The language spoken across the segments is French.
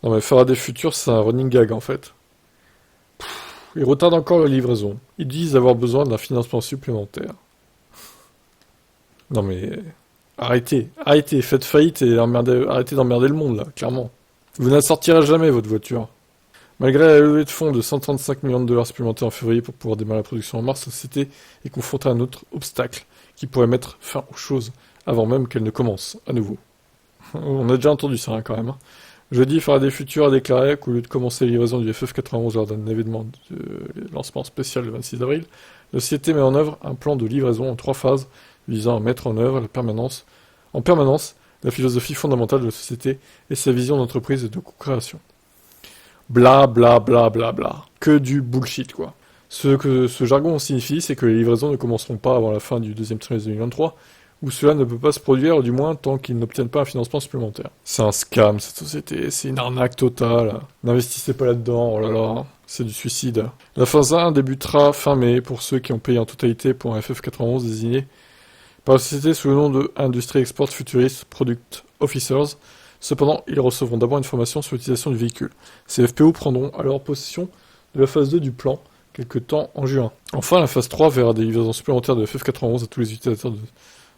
Non mais Faraday Future, c'est un running gag en fait. Ils retardent encore la livraison. Ils disent avoir besoin d'un financement supplémentaire. Non mais... arrêtez, faites faillite et arrêtez d'emmerder le monde là, clairement. Vous n'en sortirez jamais votre voiture. Malgré la levée de fonds de 135 millions de dollars supplémentaires en février pour pouvoir démarrer la production en mars, la société est confrontée à un autre obstacle qui pourrait mettre fin aux choses avant même qu'elles ne commencent à nouveau. On a déjà entendu ça quand même. Jeudi, Faraday Future a déclaré qu'au lieu de commencer la livraison du FF91 lors d'un événement de lancement spécial le 26 avril, la société met en œuvre un plan de livraison en 3 phases visant à mettre en œuvre en permanence la philosophie fondamentale de la société et sa vision d'entreprise et de co-création. Bla bla bla bla bla. Que du bullshit quoi. Ce que ce jargon signifie, c'est que les livraisons ne commenceront pas avant la fin du deuxième trimestre 2023, où cela ne peut pas se produire, du moins tant qu'ils n'obtiennent pas un financement supplémentaire. C'est un scam cette société, c'est une arnaque totale. N'investissez pas là-dedans, oh là là, c'est du suicide. La phase 1 débutera fin mai pour ceux qui ont payé en totalité pour un FF91 désigné par la société sous le nom de Industry Export Futurist Product Officers. Cependant, ils recevront d'abord une formation sur l'utilisation du véhicule. Ces FPO prendront alors possession de la phase 2 du plan, quelque temps en juin. Enfin, la phase 3 verra des livraisons supplémentaires de FF91 à tous les utilisateurs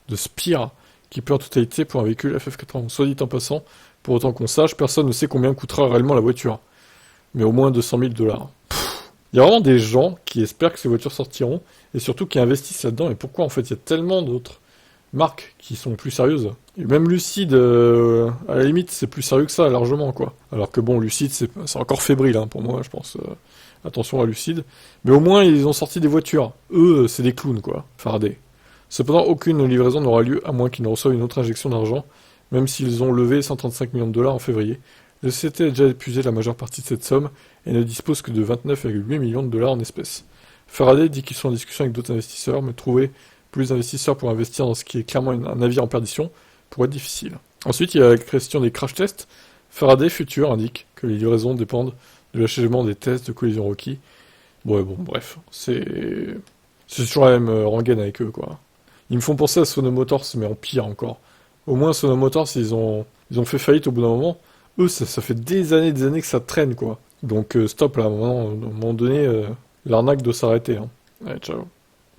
de Spire qui paient en totalité pour un véhicule FF91. Soit dit en passant, pour autant qu'on sache, personne ne sait combien coûtera réellement la voiture. Mais au moins 200 000 $. Il y a vraiment des gens qui espèrent que ces voitures sortiront, et surtout qui investissent là-dedans. Et pourquoi en fait il y a tellement d'autres marques qui sont plus sérieuses. Et même Lucide, à la limite, c'est plus sérieux que ça, largement, quoi. Alors que bon, Lucide, c'est encore fébrile, hein, pour moi, je pense. Attention à Lucide. Mais au moins, ils ont sorti des voitures. Eux, c'est des clowns, quoi. Faraday. Cependant, aucune livraison n'aura lieu, à moins qu'ils ne reçoivent une autre injection d'argent, même s'ils ont levé 135 millions de dollars en février. La société a déjà épuisé la majeure partie de cette somme, et ne dispose que de 29,8 millions de dollars en espèces. Faraday dit qu'ils sont en discussion avec d'autres investisseurs, mais trouver plus d'investisseurs pour investir dans ce qui est clairement un navire en perdition pourrait être difficile. Ensuite, il y a la question des crash tests. Faraday Future indique que les livraisons dépendent de l'achèvement des tests de collision requis. Bon, bref, c'est toujours la même rengaine avec eux, quoi. Ils me font penser à Sono Motors, mais en pire encore. Au moins, Sono Motors, ils ont fait faillite au bout d'un moment. Eux, ça fait des années que ça traîne, quoi. Donc, stop, là, à un moment donné, l'arnaque doit s'arrêter, hein. Allez, ciao.